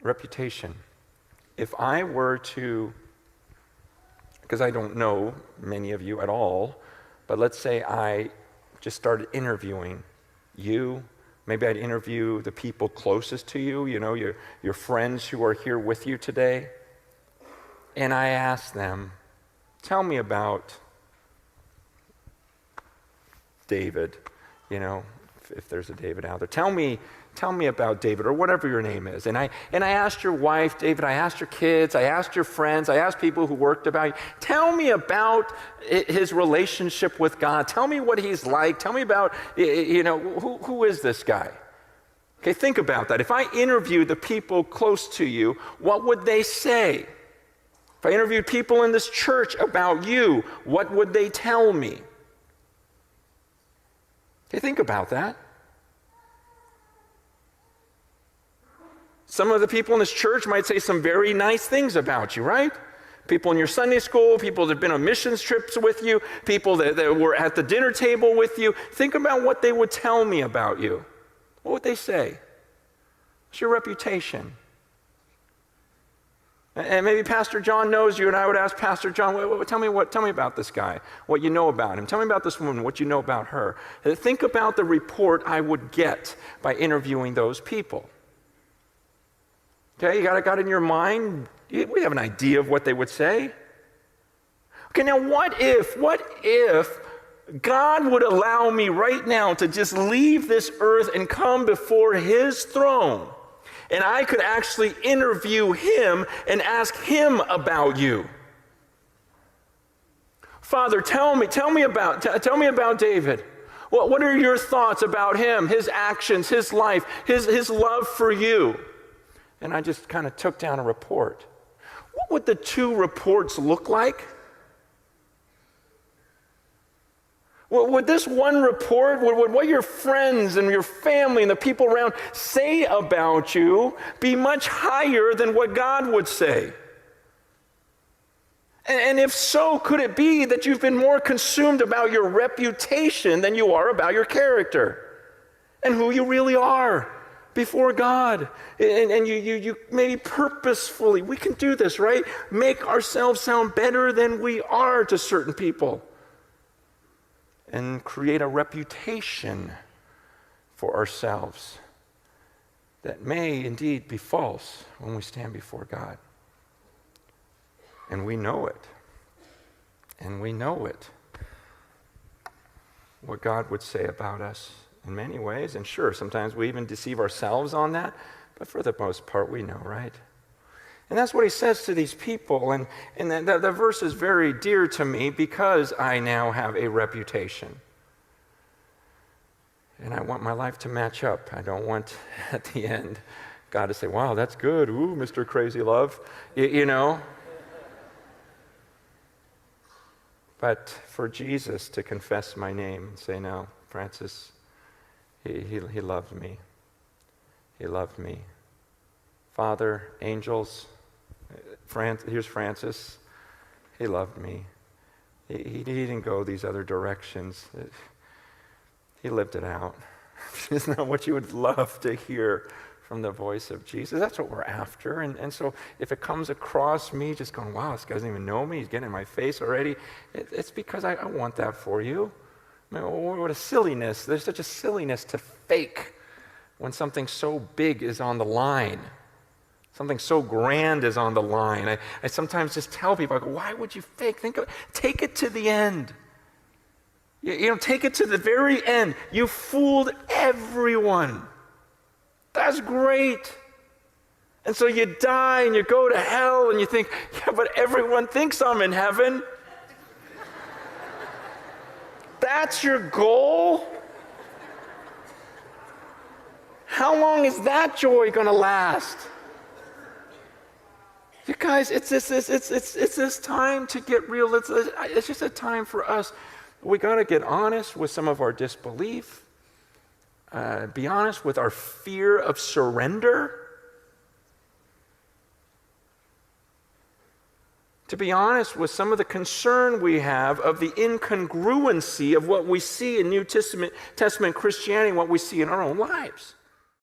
Reputation. If I were to, because I don't know many of you at all, but let's say I just started interviewing you. Maybe I'd interview the people closest to you, your friends who are here with you today. And I ask them, tell me about David, if there's a David out there. Tell me about David, or whatever your name is. And I asked your wife, David, I asked your kids, I asked your friends, I asked people who worked about you. Tell me about his relationship with God. Tell me what he's like. Tell me about, who is this guy? Okay, think about that. If I interviewed the people close to you, what would they say? If I interviewed people in this church about you, what would they tell me? Okay, think about that. Some of the people in this church might say some very nice things about you, right? People in your Sunday school, people that have been on missions trips with you, people that were at the dinner table with you. Think about what they would tell me about you. What would they say? What's your reputation? And maybe Pastor John knows you, and I would ask Pastor John, tell me about this guy, what you know about him. Tell me about this woman, what you know about her. Think about the report I would get by interviewing those people. Okay, you got it in your mind? We have an idea of what they would say. Okay, now what if God would allow me right now to just leave this earth and come before his throne, and I could actually interview him and ask him about you? Father, tell me about David. What are your thoughts about him, his actions, his life, his love for you? And I just kind of took down a report. What would the two reports look like? Would this one report, would what your friends and your family and the people around say about you be much higher than what God would say? And if so, could it be that you've been more consumed about your reputation than you are about your character and who you really are before God? And you maybe purposefully, we can do this, right? Make ourselves sound better than we are to certain people and create a reputation for ourselves that may indeed be false when we stand before God. And we know it. And we know it. What God would say about us in many ways. And sure, sometimes we even deceive ourselves on that. But for the most part, we know, right? And that's what he says to these people. And the verse is very dear to me because I now have a reputation. And I want my life to match up. I don't want at the end God to say, wow, that's good. Ooh, Mr. Crazy Love. You know? But for Jesus to confess my name and say, no, Francis, he loved me. He loved me. Father, angels, here's Francis. He loved me. He didn't go these other directions. He lived it out. Isn't that what you would love to hear from the voice of Jesus? That's what we're after. And so if it comes across me just going, wow, this guy doesn't even know me, he's getting in my face already, it's because I want that for you. I mean, what a silliness. There's such a silliness to fake when something so big is on the line. Something so grand is on the line. I sometimes just tell people, I go, why would you fake? Take it to the end. Take it to the very end. You fooled everyone. That's great. And so you die and you go to hell and you think, yeah, but everyone thinks I'm in heaven. That's your goal? How long is that joy going to last? You guys, it's this time to get real. It's just a time for us. We got to get honest with some of our disbelief. Be honest with our fear of surrender. To be honest with some of the concern we have of the incongruency of what we see in New Testament Christianity and what we see in our own lives.